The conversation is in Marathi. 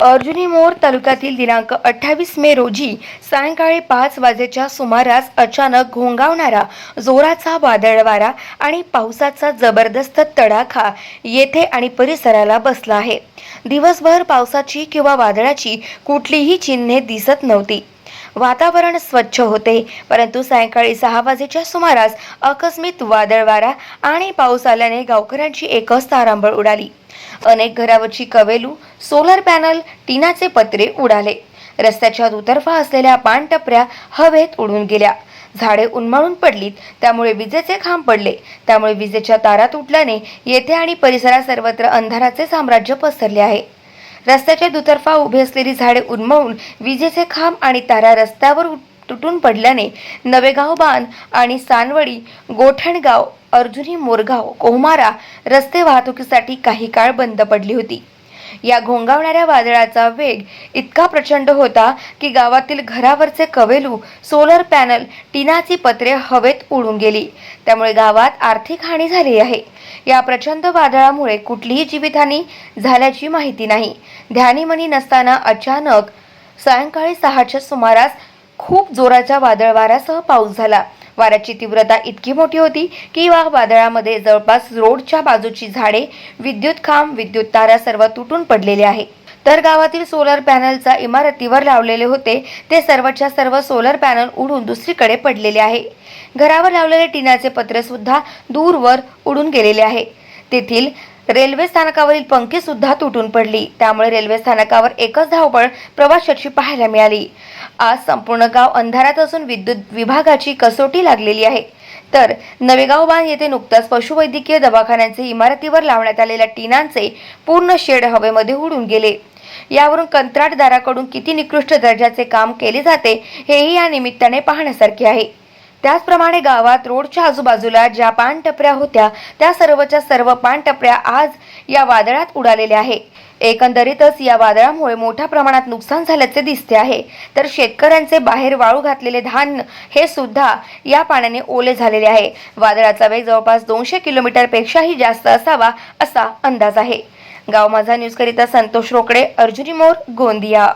अर्जुनी मोर तालुक्यातील दिनांक 28 मे रोजी सायंकाळी 5 वाजेच्या सुमारास अचानक घोंगावणारा जोराचा वादळ वारा आणि पावसाचा जबरदस्त तडाखा येथे आणि परिसराला बसला आहे। दिवसभर पावसाची किंवा वादळाची कुठलीही चिन्हे दिसत नव्हती। वातावरण स्वच्छ होते, परंतु सायंकाळी 6 वाजेच्या सुमारास आकस्मिक वादळ वारा आणि पाऊस आल्याने गावकऱ्यांची एकच तारांबळ उडाली। अनेक घरावरची कवेलू, सोलर पॅनल, टिनाचे पत्रे उडाले। रस्त्याच्या दुतर्फा असलेल्या पाणटपऱ्या हवेत उडून गेल्या। झाडे उन्मळून पडलीत, त्यामुळे विजेचे खांब पडले। त्यामुळे विजेच्या तारा तुटल्याने येथे आणि परिसरात सर्वत्र अंधाराचे साम्राज्य पसरले आहे। रस्त्याच्या दुतर्फा उभी असलेली झाडे उन्मळून विजेचे खांब आणि तारा रस्त्यावर तुटून पडल्याने नवेगाव बांध आणि सानवडी, गोठणगाव, अर्जुनी मोरगाव, कोहमारा रस्ते वाहतुकीसाठी काही काळ बंद पडली होती। या घोंगावणाऱ्या वादळाचा वेग इतका प्रचंड होता की गावातील घरावरचे कवेलू, सोलर पॅनल, टिनाची पत्रे हवेत उडून गेली। त्यामुळे गावात आर्थिक हानी झाली आहे। या प्रचंड वादळामुळे कुठलीही जीवितहानी झाल्याची माहिती नाही। ध्यानीमनी नसताना अचानक सायंकाळी 6च्या सुमारास खूप जोराच्या वादळ वाऱ्यासह पाऊस झाला। वाऱ्याची तीव्रता इतकी मोठी होती की या वादळामध्ये जवळपास रोडच्या बाजूची झाडे, विद्युत खांब, विद्युत तारा सर्व तुटून पडलेले आहे। तर गावातील सोलर पॅनलचा इमारतीवर लावलेले होते ते सर्वच्या सर्व सोलर पॅनल उडून दुसरीकडे पडलेले आहे। घरावर लावलेले टिनाचे पत्रे सुद्धा दूरवर उडून गेलेले आहे। तेथील रेल्वे स्थानकावरील पंखी सुद्धा तुटून पडली। त्यामुळे रेल्वे स्थानकावर एकच धावपळ प्रवाशांची पाहायला मिळाली। आज संपूर्ण गाव अंधारात असून विद्युत विभागाची कसोटी लागलेली आहे। तर नवेगाव बांध येथे नुकताच पशुवैद्यकीय दवाखान्याचे इमारतीवर लावण्यात आलेल्या टिनांचे पूर्ण शेड हवेमध्ये उडून गेले। यावरून कंत्राटदाराकडून किती निकृष्ट दर्जाचे काम केले जाते हेही या निमित्ताने पाहण्यासारखे आहे। त्याचप्रमाणे गावात रोडच्या आजूबाजूला ज्या पाणटपऱ्या होत्या त्या सर्वच्या सर्व पाणटपऱ्या आज या वादळात उडालेल्या आहे। एकंदरीतच या वादळामुळे मोठ्या प्रमाणात नुकसान झाल्याचे दिसते आहे। तर शेतकऱ्यांचे बाहेर वाळू घातलेले धान्य हे सुद्धा या पाण्याने ओले झालेले आहे। वादळाचा वेग जवळपास 200 किलोमीटर पेक्षाही जास्त असावा असा अंदाज आहे। गाव माझा न्यूज करिता संतोष रोकडे, अर्जुनी मोर, गोंदिया।